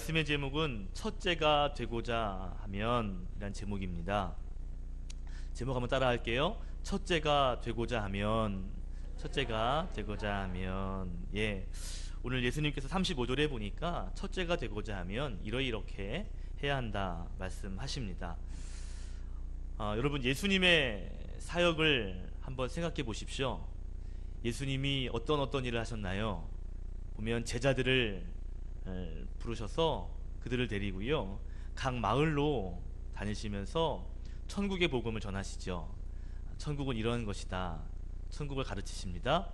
말씀의 제목은 첫째가 되고자 하면 이란 제목입니다. 제목 한번 따라 할게요. 첫째가 되고자 하면, 첫째가 되고자 하면. 예, 오늘 예수님께서 35절에 보니까 첫째가 되고자 하면 이렇게 해야 한다 말씀하십니다. 여러분, 예수님의 사역을 한번 생각해 보십시오. 예수님이 어떤 일을 하셨나요? 보면 제자들을 부르셔서 그들을 데리고요, 각 마을로 다니시면서 천국의 복음을 전하시죠. 천국은 이런 것이다, 천국을 가르치십니다.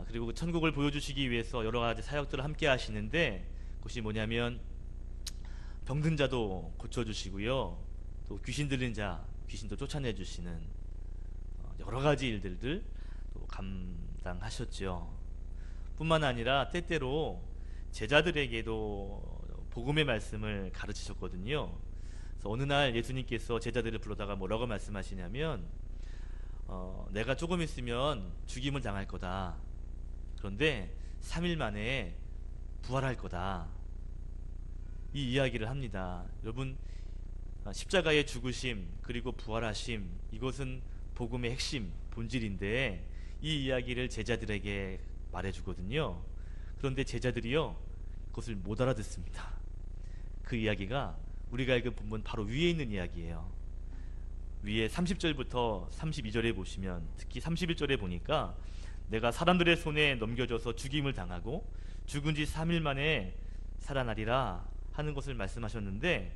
그리고 그 천국을 보여주시기 위해서 여러 가지 사역들을 함께 하시는데, 그것이 뭐냐면 병든 자도 고쳐주시고요, 또 귀신 들린 자 귀신도 쫓아내 주시는 여러 가지 일들을 또 감당하셨죠. 뿐만 아니라 때때로 제자들에게도 복음의 말씀을 가르치셨거든요. 그래서 어느 날 예수님께서 제자들을 불러다가 뭐라고 말씀하시냐면, 내가 조금 있으면 죽임을 당할 거다. 그런데 3일 만에 부활할 거다. 이 이야기를 합니다. 여러분, 십자가의 죽으심 그리고 부활하심, 이것은 복음의 핵심, 본질인데 이 이야기를 제자들에게 말해주거든요. 그런데 제자들이요, 그것을 못 알아듣습니다. 그 이야기가 우리가 읽은 본문 바로 위에 있는 이야기예요. 위에 30절부터 32절에 보시면, 특히 31절에 보니까 내가 사람들의 손에 넘겨져서 죽임을 당하고 죽은 지 3일 만에 살아나리라 하는 것을 말씀하셨는데,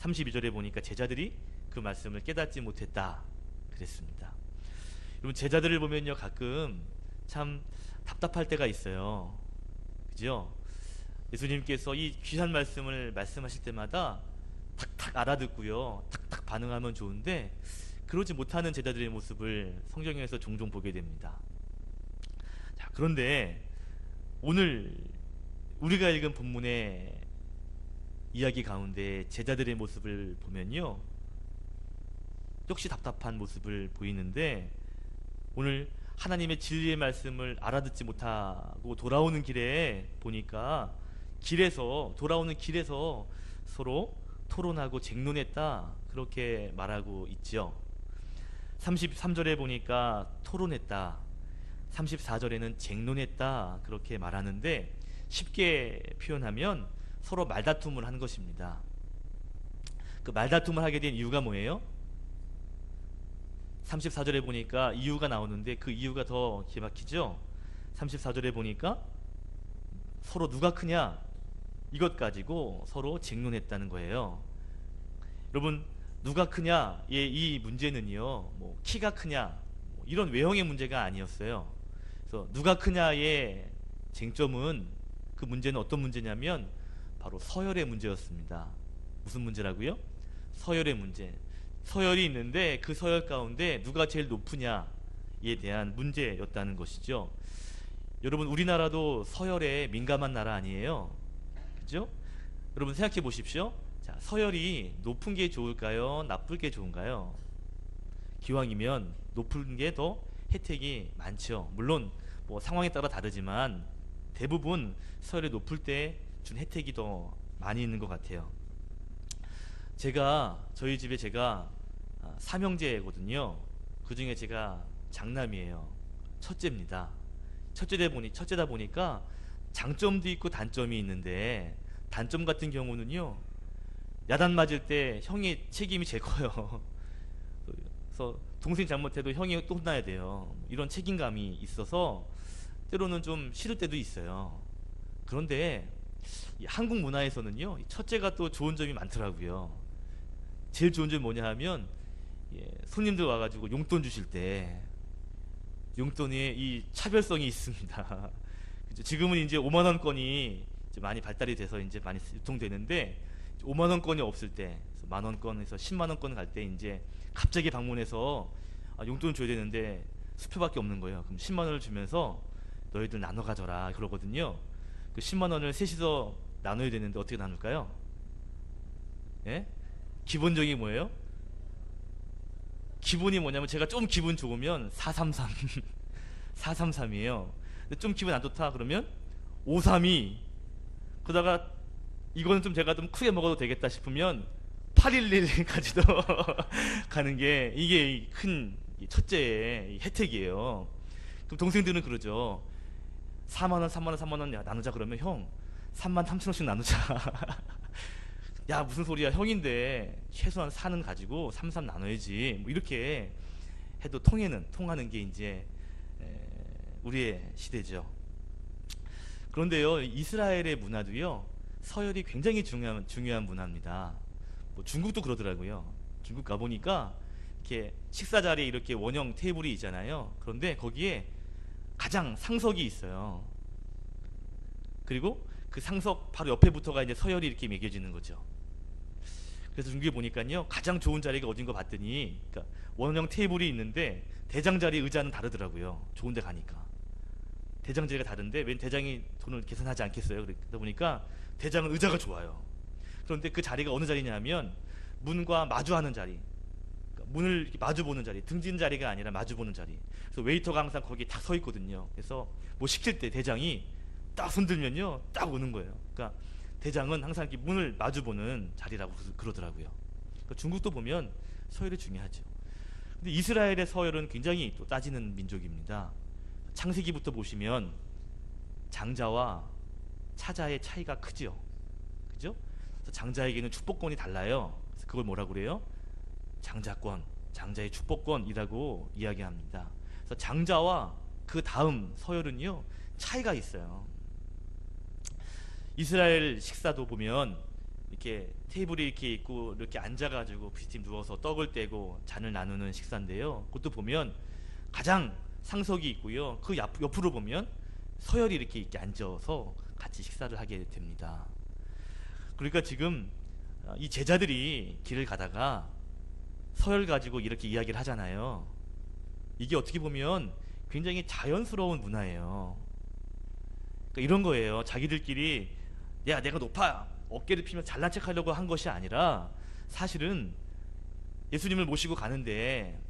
32절에 보니까 제자들이 그 말씀을 깨닫지 못했다 그랬습니다. 여러분, 제자들을 보면요, 가끔 참 답답할 때가 있어요. 그죠? 예수님께서 이 귀한 말씀을 말씀하실 때마다 탁탁 알아듣고요, 탁탁 반응하면 좋은데 그러지 못하는 제자들의 모습을 성경에서 종종 보게 됩니다. 자, 그런데 오늘 우리가 읽은 본문의 이야기 가운데 제자들의 모습을 보면요, 역시 답답한 모습을 보이는데, 오늘 하나님의 진리의 말씀을 알아듣지 못하고 돌아오는 길에 보니까, 돌아오는 길에서 서로 토론하고 쟁론했다 그렇게 말하고 있죠. 33절에 보니까 토론했다, 34절에는 쟁론했다 그렇게 말하는데, 쉽게 표현하면 서로 말다툼을 한 것입니다. 그 말다툼을 하게 된 이유가 뭐예요? 34절에 보니까 이유가 나오는데 그 이유가 더 기막히죠. 34절에 보니까 서로 누가 크냐, 이것 가지고 서로 쟁론했다는 거예요. 여러분, 누가 크냐의 이 문제는요, 뭐 키가 크냐 이런 외형의 문제가 아니었어요. 그래서 누가 크냐의 쟁점은, 그 문제는 어떤 문제냐면 바로 서열의 문제였습니다. 무슨 문제라고요? 서열의 문제. 서열이 있는데 그 서열 가운데 누가 제일 높으냐에 대한 문제였다는 것이죠. 여러분, 우리나라도 서열에 민감한 나라 아니에요? 그죠? 여러분, 생각해 보십시오. 자, 서열이 높은 게 좋을까요? 나쁠 게 좋은가요? 기왕이면 높은 게 더 혜택이 많죠. 물론 뭐 상황에 따라 다르지만 대부분 서열이 높을 때 준 혜택이 더 많이 있는 것 같아요. 저희 집에 제가 삼형제거든요. 그 중에 제가 장남이에요. 첫째입니다. 첫째다 보니까 장점도 있고 단점이 있는데, 단점 같은 경우는요, 야단 맞을 때 형이 책임이 제일 커요. 그래서 동생 잘못해도 형이 또 혼나야 돼요. 이런 책임감이 있어서 때로는 좀 싫을 때도 있어요. 그런데 이 한국 문화에서는요, 첫째가 또 좋은 점이 많더라고요. 제일 좋은 점이 뭐냐 하면, 손님들 와가지고 용돈 주실 때 용돈에 이 차별성이 있습니다. 지금은 이제 5만원권이 많이 발달이 돼서 이제 많이 유통되는데, 5만원권이 없을 때, 만원권에서 10만원권 갈 때 이제 갑자기 방문해서 용돈 줘야 되는데 수표밖에 없는 거예요. 그럼 10만원을 주면서 너희들 나눠 가져라 그러거든요. 그 10만원을 셋이서 나눠야 되는데 어떻게 나눌까요? 예? 기본적인 뭐예요? 기본이 뭐냐면, 제가 좀 기분 좋으면 433 433이에요. 근데 좀 기분 안 좋다 그러면 532, 그러다가 이거는 좀 제가 좀 크게 먹어도 되겠다 싶으면 811까지도 가는 게 이게 큰 첫째의 혜택이에요. 그럼 동생들은 그러죠. 4만 원, 3만 원, 3만 원 나누자 그러면 형 3만 3천 원씩 나누자. 야 무슨 소리야 형인데 최소한 4는 가지고 3, 3 나눠야지. 뭐 이렇게 해도 통하는 게 이제 우리의 시대죠. 그런데요 이스라엘의 문화도요 서열이 굉장히 중요한 문화입니다. 뭐 중국도 그러더라고요. 중국 가보니까 이렇게 식사 자리에 이렇게 원형 테이블이 있잖아요. 그런데 거기에 가장 상석이 있어요. 그리고 그 상석 바로 옆에부터가 이제 서열이 이렇게 매겨지는 거죠. 그래서 중국에 보니까요 가장 좋은 자리가 어딘 거 봤더니 그러니까 원형 테이블이 있는데 대장 자리 의자는 다르더라고요. 좋은 데 가니까 대장 자리가 다른데 웬 대장이 돈을 계산하지 않겠어요. 그러다 보니까 대장은 의자가 좋아요. 그런데 그 자리가 어느 자리냐면 문과 마주하는 자리, 그러니까 문을 이렇게 마주 보는 자리, 등진 자리가 아니라 마주 보는 자리. 그래서 웨이터가 항상 거기에 딱 서 있거든요. 그래서 뭐 시킬 때 대장이 딱 손들면요 딱 오는 거예요. 그러니까 대장은 항상 이렇게 문을 마주 보는 자리라고 그러더라고요. 그러니까 중국도 보면 서열이 중요하죠. 근데 이스라엘의 서열은 굉장히 또 따지는 민족입니다. 창세기부터 보시면 장자와 차자의 차이가 크죠. 그죠? 그래서 장자에게는 축복권이 달라요. 그래서 그걸 뭐라고 그래요? 장자권, 장자의 축복권이라고 이야기합니다. 그래서 장자와 그 다음 서열은요 차이가 있어요. 이스라엘 식사도 보면 이렇게 테이블이 이렇게 있고 이렇게 앉아가지고 비스팀 누워서 떡을 떼고 잔을 나누는 식사인데요. 그것도 보면 가장 상석이 있고요. 그 옆으로 보면 서열이 이렇게 앉아서 같이 식사를 하게 됩니다. 그러니까 지금 이 제자들이 길을 가다가 서열 가지고 이렇게 이야기를 하잖아요. 이게 어떻게 보면 굉장히 자연스러운 문화예요. 그러니까 이런 거예요. 자기들끼리 야 내가 높아 어깨를 피면 잘난 척 하려고 한 것이 아니라 사실은 예수님을 모시고 가는데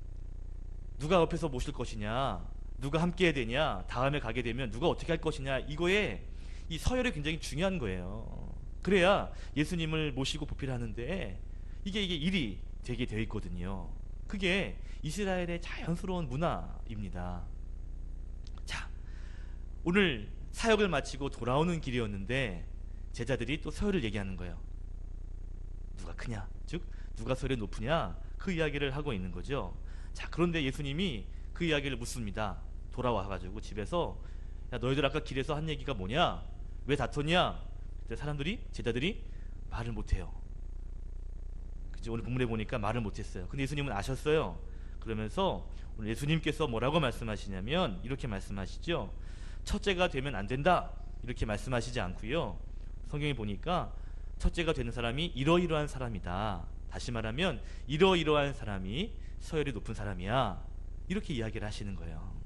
누가 옆에서 모실 것이냐, 누가 함께 해야 되냐, 다음에 가게 되면 누가 어떻게 할 것이냐, 이거에 이 서열이 굉장히 중요한 거예요. 그래야 예수님을 모시고 보필 하는데 이게 일이 되게 되어 있거든요. 그게 이스라엘의 자연스러운 문화입니다. 자, 오늘 사역을 마치고 돌아오는 길이었는데 제자들이 또 서열을 얘기하는 거예요. 누가 크냐, 즉 누가 서열이 높으냐, 그 이야기를 하고 있는 거죠. 자, 그런데 예수님이 그 이야기를 묻습니다. 돌아와가지고 집에서 야 너희들 아까 길에서 한 얘기가 뭐냐, 왜 다퉜냐. 그때 제자들이 말을 못해요. 그죠? 오늘 본문에 보니까 말을 못했어요. 근데 예수님은 아셨어요. 그러면서 오늘 예수님께서 뭐라고 말씀하시냐면 이렇게 말씀하시죠. 첫째가 되면 안 된다 이렇게 말씀하시지 않고요. 성경에 보니까 첫째가 되는 사람이 이러이러한 사람이다. 다시 말하면 이러이러한 사람이 서열이 높은 사람이야. 이렇게 이야기를 하시는 거예요.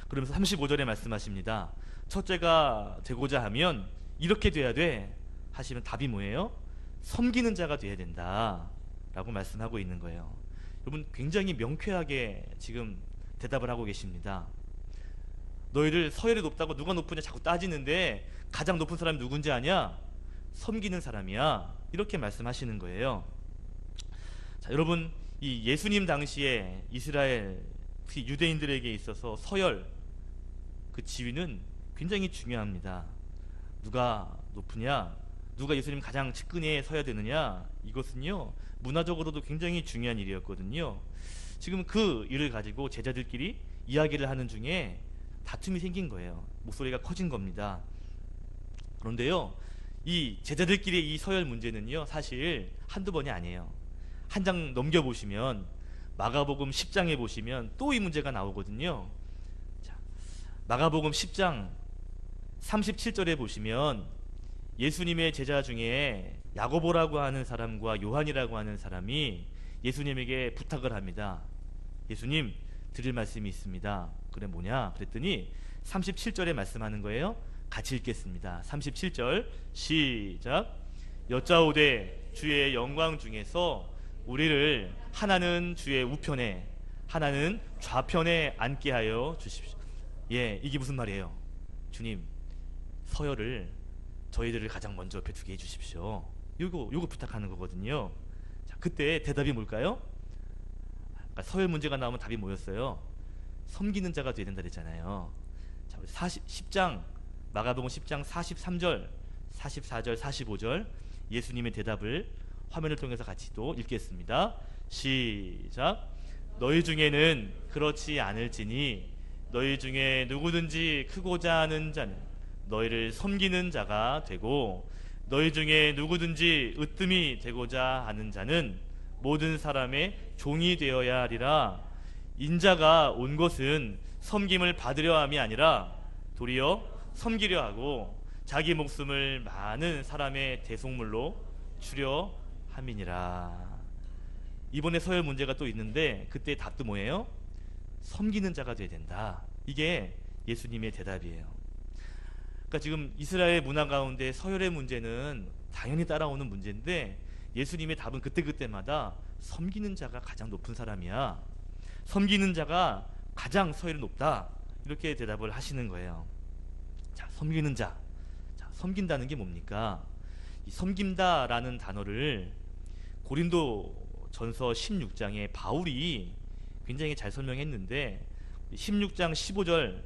그러면서 35절에 말씀하십니다. 첫째가 되고자 하면 이렇게 돼야 돼 하시면 답이 뭐예요? 섬기는 자가 돼야 된다 라고 말씀하고 있는 거예요. 여러분 굉장히 명쾌하게 지금 대답을 하고 계십니다. 너희들 서열이 높다고 누가 높으냐 자꾸 따지는데 가장 높은 사람이 누군지 아냐? 섬기는 사람이야. 이렇게 말씀하시는 거예요. 자, 여러분 이 예수님 당시에 이스라엘 특히 유대인들에게 있어서 서열 그 지위는 굉장히 중요합니다. 누가 높으냐, 누가 예수님 가장 측근에 서야 되느냐, 이것은요 문화적으로도 굉장히 중요한 일이었거든요. 지금 그 일을 가지고 제자들끼리 이야기를 하는 중에 다툼이 생긴 거예요. 목소리가 커진 겁니다. 그런데요 이 제자들끼리 이 서열 문제는요 사실 한두 번이 아니에요. 한 장 넘겨보시면 마가복음 10장에 보시면 또 이 문제가 나오거든요. 자, 마가복음 10장 37절에 보시면 예수님의 제자 중에 야고보라고 하는 사람과 요한이라고 하는 사람이 예수님에게 부탁을 합니다. 예수님 드릴 말씀이 있습니다. 그래 뭐냐 그랬더니 37절에 말씀하는 거예요. 같이 읽겠습니다. 37절 시작. 여짜오되 주의 영광 중에서 우리를 하나는 주의 우편에 하나는 좌편에 앉게 하여 주십시오. 예, 이게 무슨 말이에요? 주님 서열을 저희들을 가장 먼저 배투게 해주십시오. 요거 부탁하는 거거든요. 자, 그때 대답이 뭘까요? 그러니까 서열 문제가 나오면 답이 뭐였어요? 섬기는 자가 되야 된다 그랬잖아요. 자, 우리 10장 마가복음 10장 43절 44절 45절 예수님의 대답을 화면을 통해서 같이 또 읽겠습니다. 시작. 너희 중에는 그렇지 않을지니 너희 중에 누구든지 크고자 하는 자는 너희를 섬기는 자가 되고 너희 중에 누구든지 으뜸이 되고자 하는 자는 모든 사람의 종이 되어야 하리라. 인자가 온 것은 섬김을 받으려 함이 아니라 도리어 섬기려 하고 자기 목숨을 많은 사람의 대속물로 주려 함이니라. 이번에 서열 문제가 또 있는데 그때 답도 뭐예요? 섬기는 자가 되어야 된다. 이게 예수님의 대답이에요. 그러니까 지금 이스라엘 문화 가운데 서열의 문제는 당연히 따라오는 문제인데 예수님의 답은 그때그때마다 섬기는 자가 가장 높은 사람이야. 섬기는 자가 가장 서열이 높다. 이렇게 대답을 하시는 거예요. 자, 섬기는 자. 자, 섬긴다는 게 뭡니까? 이 섬긴다라는 단어를 고린도 전서 16장에 바울이 굉장히 잘 설명했는데 16장 15절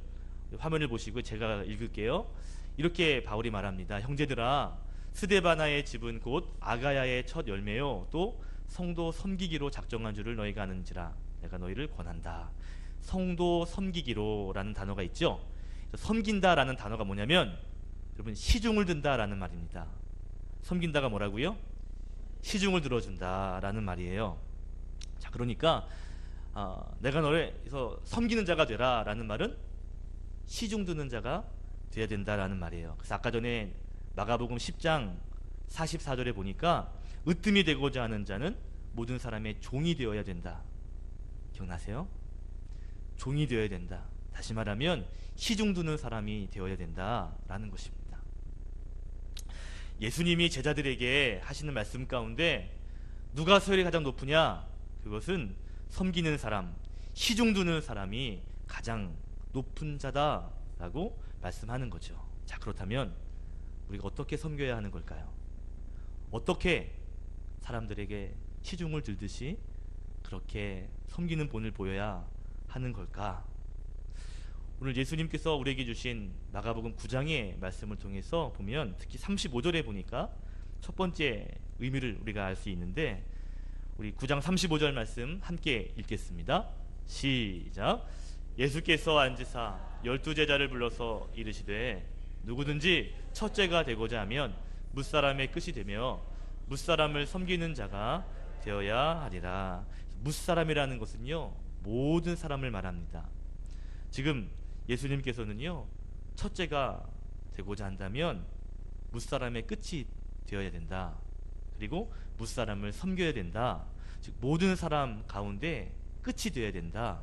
화면을 보시고 제가 읽을게요. 이렇게 바울이 말합니다. 형제들아, 스데바나의 집은 곧 아가야의 첫 열매요 또 성도 섬기기로 작정한 줄을 너희가 아는지라 내가 너희를 권한다. 성도 섬기기로라는 단어가 있죠. 섬긴다라는 단어가 뭐냐면 여러분 시중을 든다라는 말입니다. 섬긴다가 뭐라고요? 시중을 들어준다라는 말이에요. 자, 그러니까 내가 너를 섬기는 자가 되라라는 말은 시중 드는 자가 돼야 된다라는 말이에요. 그래서 아까 전에 마가복음 10장 44절에 보니까 으뜸이 되고자 하는 자는 모든 사람의 종이 되어야 된다. 기억나세요? 종이 되어야 된다. 다시 말하면 시중 드는 사람이 되어야 된다라는 것입니다. 예수님이 제자들에게 하시는 말씀 가운데 누가 서열이 가장 높으냐? 그것은 섬기는 사람, 시중 두는 사람이 가장 높은 자다라고 말씀하는 거죠. 자, 그렇다면 우리가 어떻게 섬겨야 하는 걸까요? 어떻게 사람들에게 시중을 들듯이 그렇게 섬기는 본을 보여야 하는 걸까? 오늘 예수님께서 우리에게 주신 마가복음 9장의 말씀을 통해서 보면 특히 35절에 보니까 첫 번째 의미를 우리가 알 수 있는데 우리 9장 35절 말씀 함께 읽겠습니다. 시작. 예수께서 앉으사 12제자를 불러서 이르시되 누구든지 첫째가 되고자 하면 뭇사람의 끝이 되며 뭇사람을 섬기는 자가 되어야 하리라. 뭇사람이라는 것은요 모든 사람을 말합니다. 지금 예수님께서는요 첫째가 되고자 한다면 뭇사람의 끝이 되어야 된다. 그리고 뭇사람을 섬겨야 된다. 즉 모든 사람 가운데 끝이 되어야 된다.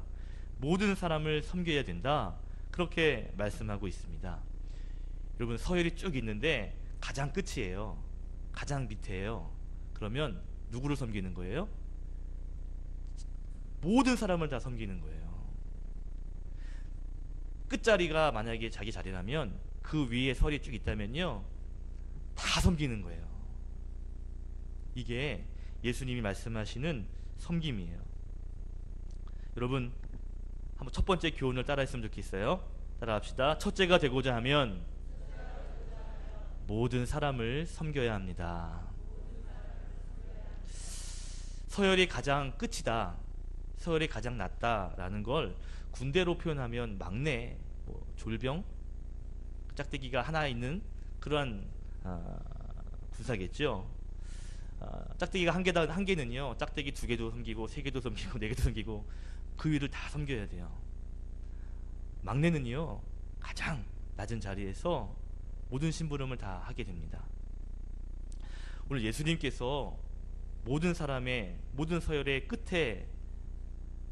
모든 사람을 섬겨야 된다. 그렇게 말씀하고 있습니다. 여러분 서열이 쭉 있는데 가장 끝이에요. 가장 밑에예요. 그러면 누구를 섬기는 거예요? 모든 사람을 다 섬기는 거예요. 끝자리가 만약에 자기 자리라면 그 위에 설이 쭉 있다면요 다 섬기는 거예요. 이게 예수님이 말씀하시는 섬김이에요. 여러분 한번 첫 번째 교훈을 따라했으면 좋겠어요. 따라합시다. 첫째가 되고자 하면 모든 사람을 섬겨야 합니다. 서열이 가장 끝이다, 서열이 가장 낮다라는 걸 군대로 표현하면 막내, 졸병, 짝대기가 하나 있는 그러한 군사겠죠. 짝대기가 한 개는요 짝대기 2개도 섬기고 3개도 섬기고 4개도 섬기고 그 위를 다 섬겨야 돼요. 막내는요 가장 낮은 자리에서 모든 심부름을 다 하게 됩니다. 오늘 예수님께서 모든 사람의 모든 서열의 끝에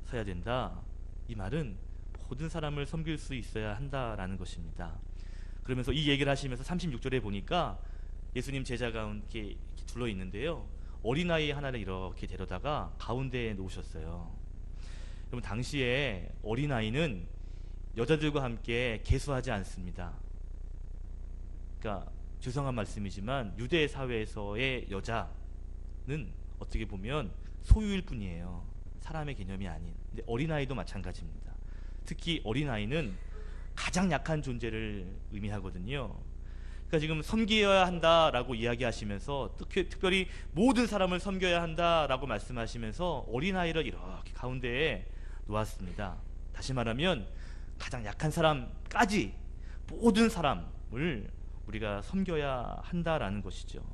서야 된다, 이 말은 모든 사람을 섬길 수 있어야 한다라는 것입니다. 그러면서 이 얘기를 하시면서 36절에 보니까 예수님 제자 가운데 이렇게 둘러 있는데요 어린아이 하나를 이렇게 데려다가 가운데에 놓으셨어요. 여러분 당시에 어린아이는 여자들과 함께 계수하지 않습니다. 그러니까 죄송한 말씀이지만 유대 사회에서의 여자는 어떻게 보면 소유일 뿐이에요. 사람의 개념이 아닌. 근데 어린아이도 마찬가지입니다. 특히 어린아이는 가장 약한 존재를 의미하거든요. 그러니까 지금 섬겨야 한다라고 이야기하시면서 특별히 모든 사람을 섬겨야 한다라고 말씀하시면서 어린아이를 이렇게 가운데에 놓았습니다. 다시 말하면 가장 약한 사람까지 모든 사람을 우리가 섬겨야 한다라는 것이죠.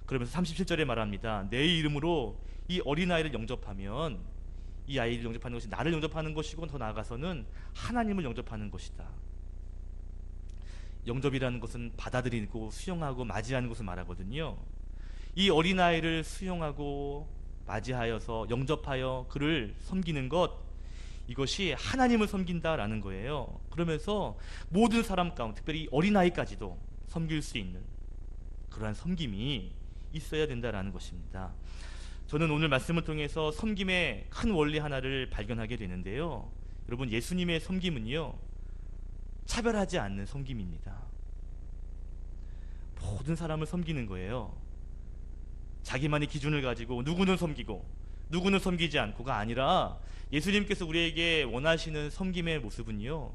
그러면서 37절에 말합니다. 내 이름으로 이 어린아이를 영접하면, 이 아이를 영접하는 것이 나를 영접하는 것이고 더 나아가서는 하나님을 영접하는 것이다. 영접이라는 것은 받아들이고 수용하고 맞이하는 것을 말하거든요. 이 어린아이를 수용하고 맞이하여서 영접하여 그를 섬기는 것, 이것이 하나님을 섬긴다라는 거예요. 그러면서 모든 사람 가운데 특별히 어린아이까지도 섬길 수 있는 그러한 섬김이 있어야 된다라는 것입니다. 저는 오늘 말씀을 통해서 섬김의 큰 원리 하나를 발견하게 되는데요. 여러분, 예수님의 섬김은요, 차별하지 않는 섬김입니다. 모든 사람을 섬기는 거예요. 자기만의 기준을 가지고 누구는 섬기고 누구는 섬기지 않고가 아니라 예수님께서 우리에게 원하시는 섬김의 모습은요,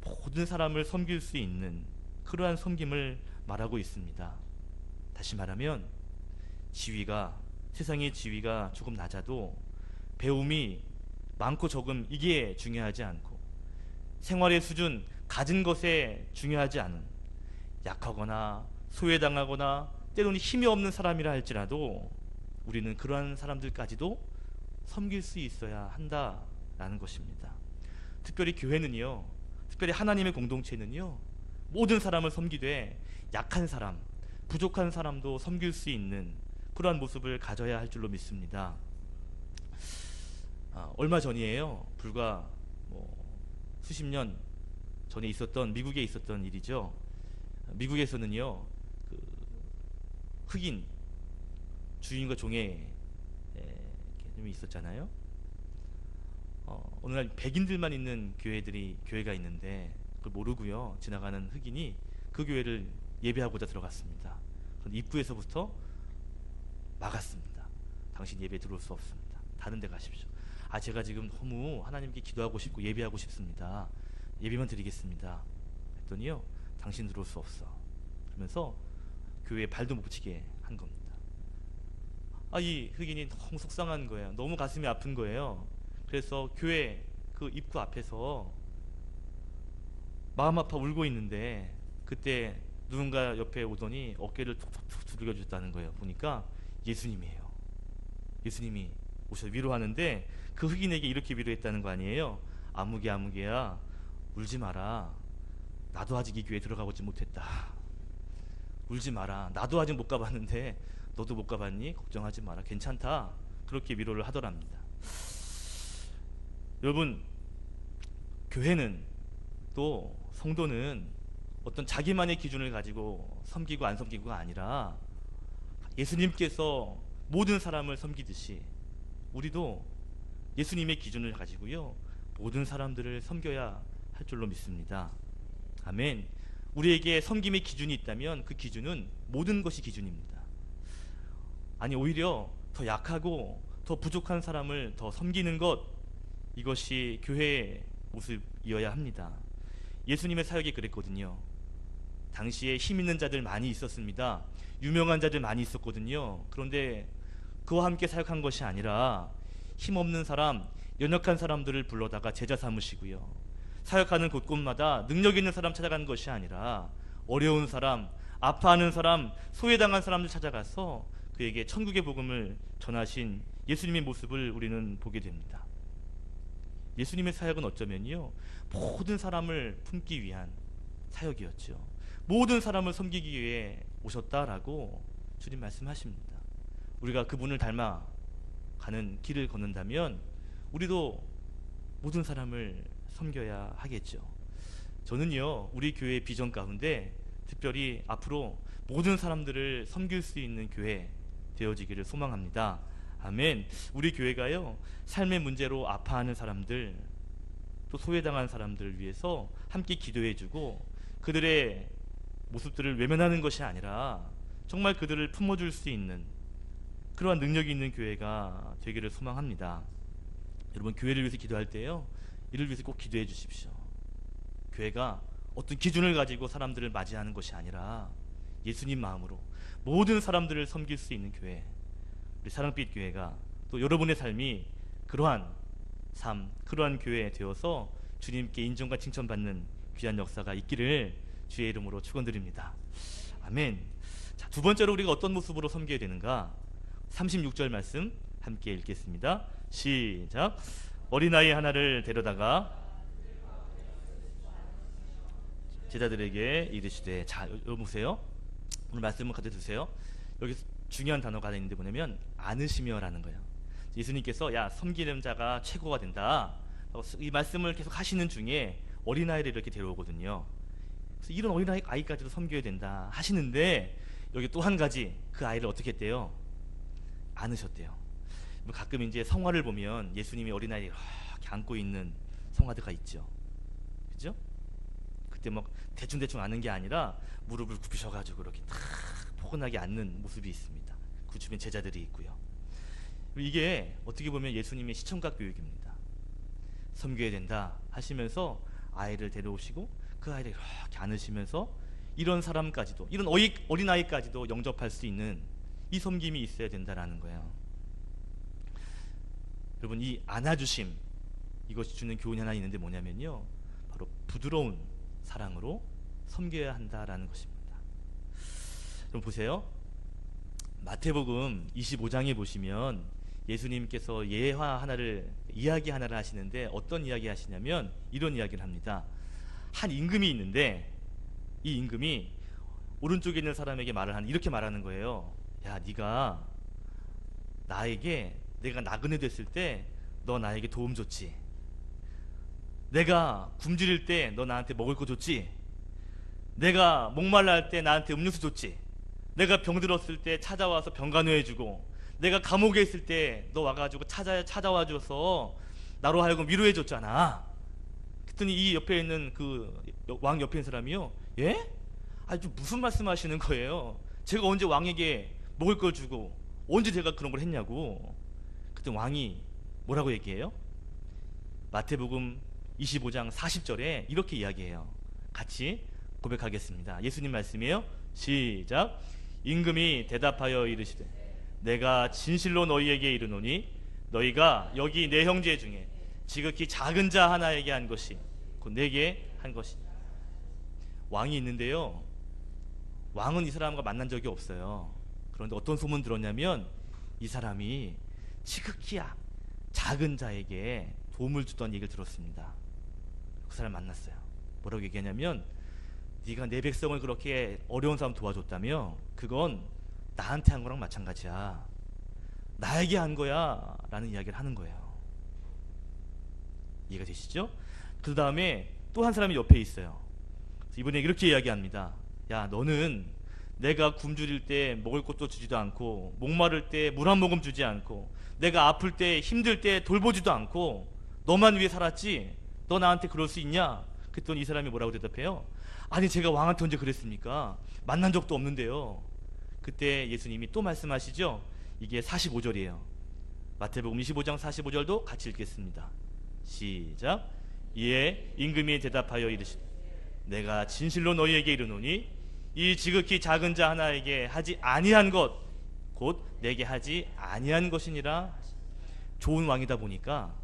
모든 사람을 섬길 수 있는 그러한 섬김을 말하고 있습니다. 다시 말하면 세상의 지위가 조금 낮아도 배움이 많고 적음 이게 중요하지 않고 생활의 수준, 가진 것에 중요하지 않은 약하거나 소외당하거나 때로는 힘이 없는 사람이라 할지라도 우리는 그러한 사람들까지도 섬길 수 있어야 한다라는 것입니다. 특별히 교회는요, 특별히 하나님의 공동체는요, 모든 사람을 섬기되 약한 사람, 부족한 사람도 섬길 수 있는 그러한 모습을 가져야 할 줄로 믿습니다. 얼마 전이에요. 불과 수십 년 전에 미국에 있었던 일이죠. 미국에서는요, 흑인 주인과 종의 개념이 있었잖아요. 어느 날 백인들만 있는 교회가 있는데 그걸 모르고요, 지나가는 흑인이 그 교회를 예배하고자 들어갔습니다. 입구에서부터 막았습니다. 당신 예배에 들어올 수 없습니다. 다른 데 가십시오. 제가 지금 너무 하나님께 기도하고 싶고 예배하고 싶습니다. 예배만 드리겠습니다. 했더니요, 당신 들어올 수 없어. 그러면서 교회에 발도 못 붙이게 한 겁니다. 이 흑인이 너무 속상한 거예요. 너무 가슴이 아픈 거예요. 그래서 교회 그 입구 앞에서 마음 아파 울고 있는데 그때 누군가 옆에 오더니 어깨를 툭툭툭 두들겨 줬다는 거예요. 보니까 예수님이에요. 예수님이 오셔서 위로하는데 그 흑인에게 이렇게 위로했다는 거 아니에요. 아무개야 울지 마라. 나도 아직 이 교회에 들어가보지 못했다. 울지 마라. 나도 아직 못 가봤는데 너도 못 가봤니? 걱정하지 마라. 괜찮다. 그렇게 위로를 하더랍니다. 여러분, 교회는 또 성도는 어떤 자기만의 기준을 가지고 섬기고 안 섬기고가 아니라 예수님께서 모든 사람을 섬기듯이 우리도 예수님의 기준을 가지고요, 모든 사람들을 섬겨야 할 줄로 믿습니다. 아멘. 우리에게 섬김의 기준이 있다면 그 기준은 모든 것이 기준입니다. 오히려 더 약하고 더 부족한 사람을 더 섬기는 것, 이것이 교회의 모습이어야 합니다. 예수님의 사역이 그랬거든요. 당시에 힘 있는 자들 많이 있었습니다. 유명한 자들 많이 있었거든요. 그런데 그와 함께 사역한 것이 아니라 힘없는 사람, 연약한 사람들을 불러다가 제자 삼으시고요, 사역하는 곳곳마다 능력 있는 사람 찾아가는 것이 아니라 어려운 사람, 아파하는 사람, 소외당한 사람들 찾아가서 그에게 천국의 복음을 전하신 예수님의 모습을 우리는 보게 됩니다. 예수님의 사역은 어쩌면요, 모든 사람을 품기 위한 사역이었죠. 모든 사람을 섬기기 위해 오셨다라고 주님 말씀하십니다. 우리가 그분을 닮아가는 길을 걷는다면 우리도 모든 사람을 섬겨야 하겠죠. 저는요, 우리 교회의 비전 가운데 특별히 앞으로 모든 사람들을 섬길 수 있는 교회 되어지기를 소망합니다. 아멘. 우리 교회가요, 삶의 문제로 아파하는 사람들, 또 소외당한 사람들을 위해서 함께 기도해주고 그들의 모습들을 외면하는 것이 아니라 정말 그들을 품어줄 수 있는 그러한 능력이 있는 교회가 되기를 소망합니다. 여러분, 교회를 위해서 기도할 때요, 이를 위해서 꼭 기도해 주십시오. 교회가 어떤 기준을 가지고 사람들을 맞이하는 것이 아니라 예수님 마음으로 모든 사람들을 섬길 수 있는 교회, 우리 사랑빛 교회가, 또 여러분의 삶이 그러한 삶, 그러한 교회 되어서 주님께 인정과 칭찬받는 귀한 역사가 있기를 주의 이름으로 축원드립니다. 아멘. 자, 두 번째로 우리가 어떤 모습으로 섬겨야 되는가? 36절 말씀 함께 읽겠습니다. 시작. 어린아이 하나를 데려다가 제자들에게 이르시되. 자, 여러분 보세요. 오늘 말씀을 가져두세요. 여기서 중요한 단어가 있는데 뭐냐면 안으시며 라는 거예요. 예수님께서 야, 섬기는 자가 최고가 된다, 이 말씀을 계속 하시는 중에 어린아이를 이렇게 데려오거든요. 그래서 이런 어린아이까지도 섬겨야 된다 하시는데, 여기 또 한 가지 그 아이를 어떻게 했대요? 안으셨대요. 가끔 이제 성화를 보면 예수님이 어린아이를 이렇게 안고 있는 성화들가 있죠. 그죠? 그때 막 대충대충 안는 게 아니라 무릎을 굽히셔가지고 이렇게 탁 포근하게 안는 모습이 있습니다. 그 주변 제자들이 있고요. 이게 어떻게 보면 예수님의 시청각 교육입니다. 섬겨야 된다 하시면서 아이를 데려오시고 그 아이를 이렇게 안으시면서 이런 사람까지도, 이런 어린아이까지도 영접할 수 있는 이 섬김이 있어야 된다라는 거예요. 여러분, 이 안아주심, 이것이 주는 교훈이 하나 있는데 뭐냐면요, 바로 부드러운 사랑으로 섬겨야 한다라는 것입니다. 여러분 보세요. 마태복음 25장에 보시면 예수님께서 이야기 하나를 하시는데 어떤 이야기 하시냐면 이런 이야기를 합니다. 한 임금이 있는데 이 임금이 오른쪽에 있는 사람에게 이렇게 말하는 거예요. 야, 네가 나에게, 내가 나그네 됐을 때 너 나에게 도움 줬지. 내가 굶주릴 때 너 나한테 먹을 거 줬지. 내가 목말라 할 때 나한테 음료수 줬지. 내가 병들었을 때 찾아와서 병간호해주고, 내가 감옥에 있을 때 너 와가지고 찾아와줘서 나로 하여금 위로해줬잖아. 그랬더니 이 옆에 있는 그 왕 옆에 있는 사람이요, 예? 아주 무슨 말씀하시는 거예요? 제가 언제 왕에게 먹을 걸 주고 언제 제가 그런 걸 했냐고. 그때 왕이 뭐라고 얘기해요? 마태복음 25장 40절에 이렇게 이야기해요. 같이 고백하겠습니다. 예수님 말씀이에요. 시작. 임금이 대답하여 이르시되 내가 진실로 너희에게 이르노니 너희가 여기 내 형제 중에 지극히 작은 자 하나에게 한 것이 곧 내게 한 것이니. 왕이 있는데요, 왕은 이 사람과 만난 적이 없어요. 그런데 어떤 소문 들었냐면 이 사람이 지극히 작은 자에게 도움을 주던 얘기를 들었습니다. 그 사람 만났어요. 뭐라고 얘기하냐면 네가 내 백성을 그렇게 어려운 사람 도와줬다며 그건 나한테 한 거랑 마찬가지야. 나에게 한 거야 라는 이야기를 하는 거예요. 이해가 되시죠? 그 다음에 또 한 사람이 옆에 있어요. 이번에 이렇게 이야기합니다. 야, 너는 내가 굶주릴 때 먹을 것도 주지도 않고, 목마를 때 물 한 모금 주지 않고, 내가 아플 때 힘들 때 돌보지도 않고 너만 위해 살았지, 너 나한테 그럴 수 있냐? 그랬더니 이 사람이 뭐라고 대답해요? 아니, 제가 왕한테 언제 그랬습니까? 만난 적도 없는데요. 그때 예수님이 또 말씀하시죠. 이게 45절이에요 마태복음 25장 45절도 같이 읽겠습니다. 시작. 이에 임금이 대답하여 이르시되 내가 진실로 너희에게 이르노니 이 지극히 작은 자 하나에게 하지 아니한 것 곧 내게 하지 아니한 것이니라. 좋은 왕이다 보니까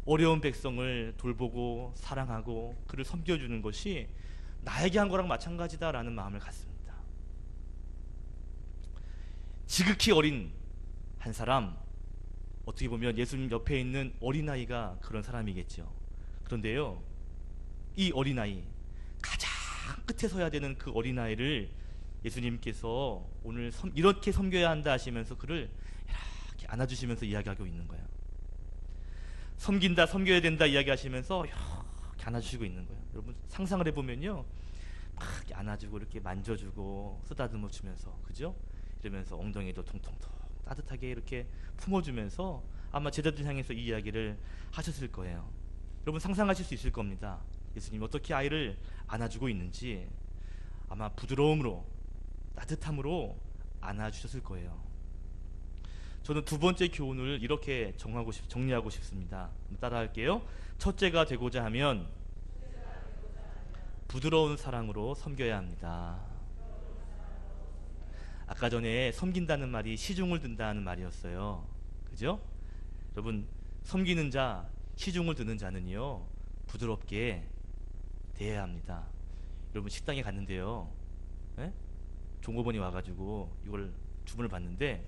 어려운 백성을 돌보고 사랑하고 그를 섬겨주는 것이 나에게 한 거랑 마찬가지다라는 마음을 갖습니다. 지극히 어린 한 사람, 어떻게 보면 예수님 옆에 있는 어린아이가 그런 사람이겠죠. 그런데요, 이 어린아이, 가장 끝에 서야 되는 그 어린아이를 예수님께서 오늘 이렇게 섬겨야 한다 하시면서 그를 이렇게 안아주시면서 이야기하고 있는 거예요. 섬긴다, 섬겨야 된다 이야기하시면서 이렇게 안아주시고 있는 거예요. 여러분 상상을 해보면요, 막 이렇게 안아주고 이렇게 만져주고 쓰다듬어 주면서, 그죠? 이러면서 엉덩이도 통통통 따뜻하게 이렇게 품어주면서 아마 제자들 향해서 이 이야기를 하셨을 거예요. 여러분 상상하실 수 있을 겁니다. 예수님이 어떻게 아이를 안아주고 있는지. 아마 부드러움으로, 따뜻함으로 안아주셨을 거예요. 저는 두 번째 교훈을 이렇게 정리하고 싶습니다. 따라할게요. 첫째가 되고자 하면 부드러운 사랑으로 섬겨야 합니다. 아까 전에 섬긴다는 말이 시중을 든다는 말이었어요. 그죠? 여러분, 섬기는 자, 시중을 드는 자는요, 부드럽게 대해야 합니다. 여러분, 식당에 갔는데요, 예? 종업원이 와가지고 이걸 주문을 받는데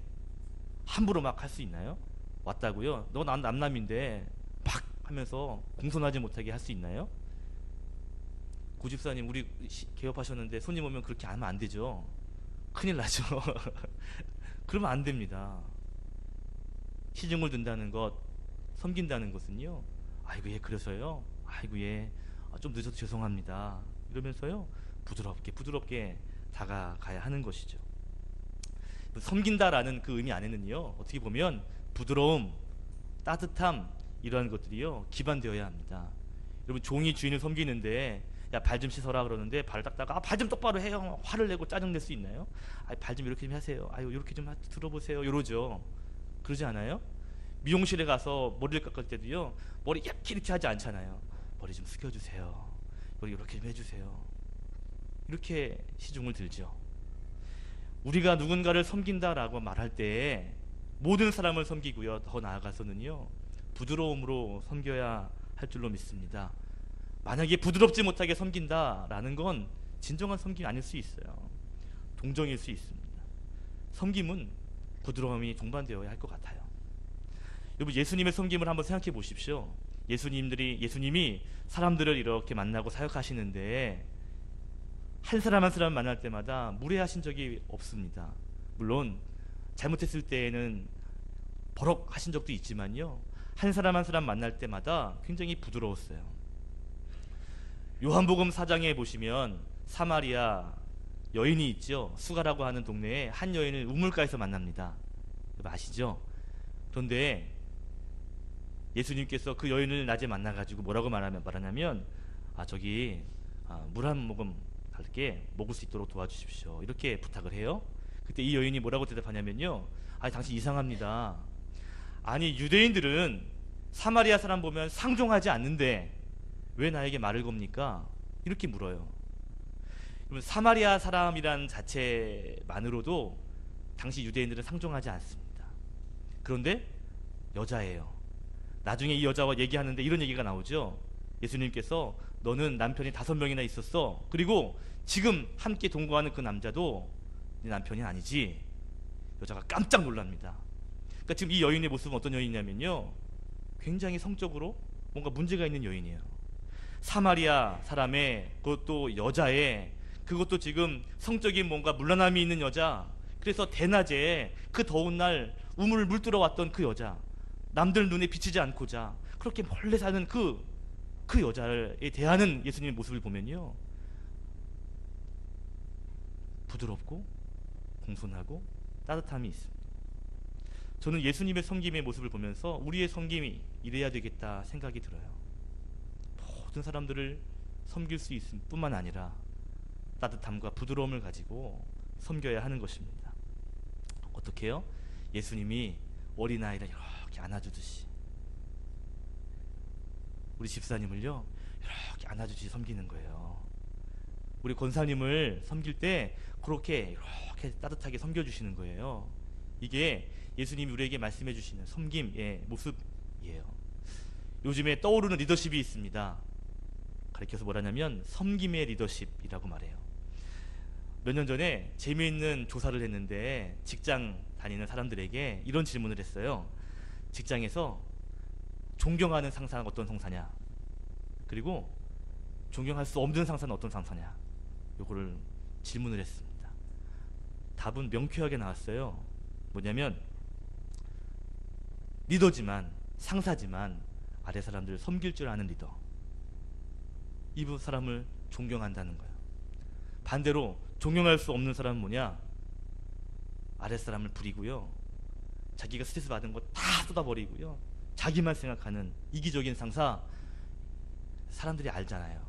함부로 막 할 수 있나요? 왔다고요? 너 난 남남인데 막 하면서 공손하지 못하게 할 수 있나요? 고집사님, 우리 개업하셨는데 손님 오면 그렇게 하면 안 되죠. 큰일 나죠. 그러면 안 됩니다. 시중을 든다는 것, 섬긴다는 것은요, 아이고 예 그래서요, 아이고 예, 좀 늦어서 죄송합니다, 이러면서요 부드럽게 다가가야 하는 것이죠. 섬긴다라는 그 의미 안에는요, 어떻게 보면 부드러움, 따뜻함, 이러한 것들이요 기반되어야 합니다. 여러분, 종이 주인을 섬기는데 야 발 좀 씻어라 그러는데 발을 닦다가 발 좀 똑바로 해요, 화를 내고 짜증 낼 수 있나요? 발 좀 이렇게 좀 하세요, 아유 이렇게 좀 들어보세요, 이러죠. 그러지 않아요? 미용실에 가서 머리를 깎을 때도요, 머리 이렇게 하지 않잖아요. 머리 좀 숙여주세요, 머리 이렇게 좀 해주세요, 이렇게 시중을 들죠. 우리가 누군가를 섬긴다라고 말할 때 모든 사람을 섬기고요, 더 나아가서는요 부드러움으로 섬겨야 할 줄로 믿습니다. 만약에 부드럽지 못하게 섬긴다라는 건 진정한 섬김이 아닐 수 있어요. 동정일 수 있습니다. 섬김은 부드러움이 동반되어야 할 것 같아요. 여러분, 예수님의 섬김을 한번 생각해 보십시오. 예수님이 사람들을 이렇게 만나고 사역하시는데 한 사람 한 사람 만날 때마다 무례하신 적이 없습니다. 물론 잘못했을 때에는 버럭하신 적도 있지만요, 한 사람 한 사람 만날 때마다 굉장히 부드러웠어요. 요한복음 4장에 보시면 사마리아 여인이 있죠. 수가라고 하는 동네에 한 여인을 우물가에서 만납니다. 아시죠? 그런데 예수님께서 그 여인을 낮에 만나가지고 뭐라고 말하냐면 저기 물 한 모금 달게 먹을 수 있도록 도와주십시오, 이렇게 부탁을 해요. 그때 이 여인이 뭐라고 대답하냐면요, 당신 이상합니다. 아니, 유대인들은 사마리아 사람 보면 상종하지 않는데 왜 나에게 말을 겁니까? 이렇게 물어요. 사마리아 사람이란 자체만으로도 당시 유대인들은 상종하지 않습니다. 그런데 여자예요. 나중에 이 여자와 얘기하는데 이런 얘기가 나오죠. 예수님께서 너는 남편이 5명이나 있었어, 그리고 지금 함께 동거하는 그 남자도 네 남편이 아니지? 여자가 깜짝 놀랍니다. 그러니까 지금 이 여인의 모습은 어떤 여인이냐면요, 굉장히 성적으로 뭔가 문제가 있는 여인이에요. 사마리아 사람의, 그것도 여자의, 그것도 지금 성적인 뭔가 문란함이 있는 여자. 그래서 대낮에 그 더운 날 우물을 물들어 왔던 그 여자, 남들 눈에 비치지 않고자 그렇게 몰래 사는 그 여자에 대하는 예수님의 모습을 보면요, 부드럽고 공손하고 따뜻함이 있습니다. 저는 예수님의 섬김의 모습을 보면서 우리의 섬김이 이래야 되겠다 생각이 들어요. 모든 사람들을 섬길 수 있을 뿐만 아니라 따뜻함과 부드러움을 가지고 섬겨야 하는 것입니다. 어떻게 해요? 예수님이 어린아이를 이렇게 안아주듯이 우리 집사님을요 이렇게 안아주듯이 섬기는 거예요. 우리 권사님을 섬길 때 그렇게 이렇게 따뜻하게 섬겨주시는 거예요. 이게 예수님이 우리에게 말씀해 주시는 섬김의 모습이에요. 요즘에 떠오르는 리더십이 있습니다. 가르쳐서 뭐라냐면 섬김의 리더십이라고 말해요. 몇 년 전에 재미있는 조사를 했는데 직장 다니는 사람들에게 이런 질문을 했어요. 직장에서 존경하는 상사는 어떤 상사냐, 그리고 존경할 수 없는 상사는 어떤 상사냐, 요거를 질문을 했습니다. 답은 명쾌하게 나왔어요. 뭐냐면 리더지만, 상사지만 아래 사람들을 섬길 줄 아는 리더, 이 사람을 존경한다는 거예요. 반대로 존경할 수 없는 사람은 뭐냐, 아래 사람을 부리고요, 자기가 스트레스 받은 거 다 쏟아버리고요, 자기만 생각하는 이기적인 상사. 사람들이 알잖아요.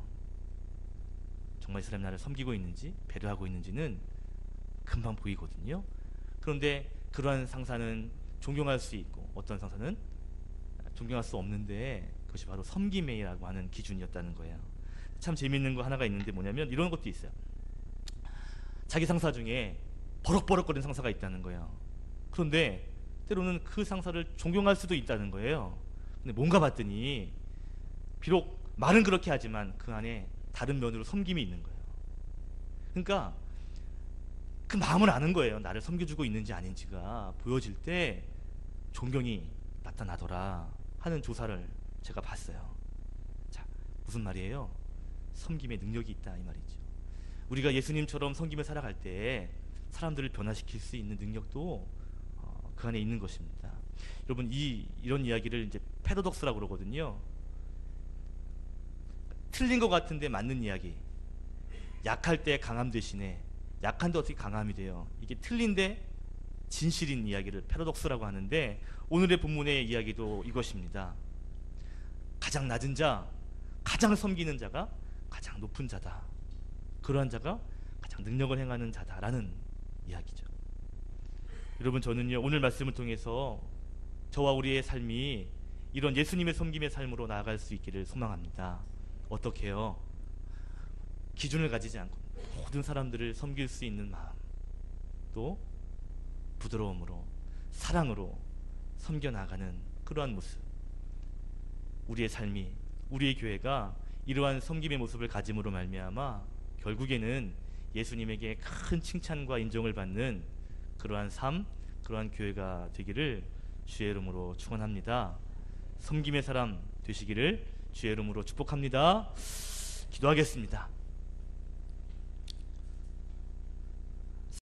정말 이 사람이 나를 섬기고 있는지 배려하고 있는지는 금방 보이거든요. 그런데 그러한 상사는 존경할 수 있고 어떤 상사는 존경할 수 없는데 그것이 바로 섬김이라고 하는 기준이었다는 거예요. 참 재미있는 거 하나가 있는데 뭐냐면 이런 것도 있어요. 자기 상사 중에 버럭버럭거리는 상사가 있다는 거예요. 그런데 때로는 그 상사를 존경할 수도 있다는 거예요. 근데 뭔가 봤더니 비록 말은 그렇게 하지만 그 안에 다른 면으로 섬김이 있는 거예요. 그러니까 그 마음을 아는 거예요. 나를 섬겨주고 있는지 아닌지가 보여질 때 존경이 나타나더라 하는 조사를 제가 봤어요. 자, 무슨 말이에요? 섬김의 능력이 있다 이 말이죠. 우리가 예수님처럼 섬김을 살아갈 때 사람들을 변화시킬 수 있는 능력도 그 안에 있는 것입니다. 여러분 이런 이야기를 이제 패러독스라고 그러거든요. 틀린 것 같은데 맞는 이야기. 약할 때 강함 대신에 약한데 어떻게 강함이 돼요? 이게 틀린데 진실인 이야기를 패러독스라고 하는데 오늘의 본문의 이야기도 이것입니다. 가장 낮은 자, 가장 섬기는 자가 가장 높은 자다. 그러한 자가 가장 능력을 행하는 자다라는 이야기죠. 여러분 저는요 오늘 말씀을 통해서 저와 우리의 삶이 이런 예수님의 섬김의 삶으로 나아갈 수 있기를 소망합니다. 어떻게 해요? 기준을 가지지 않고 모든 사람들을 섬길 수 있는 마음, 또 부드러움으로 사랑으로 섬겨 나가는 그러한 모습, 우리의 삶이, 우리의 교회가 이러한 섬김의 모습을 가짐으로 말미암아 결국에는 예수님에게 큰 칭찬과 인정을 받는 그러한 삶, 그러한 교회가 되기를 주의 이름으로 축원합니다. 섬김의 사람 되시기를 주의 이름으로 축복합니다. 기도하겠습니다.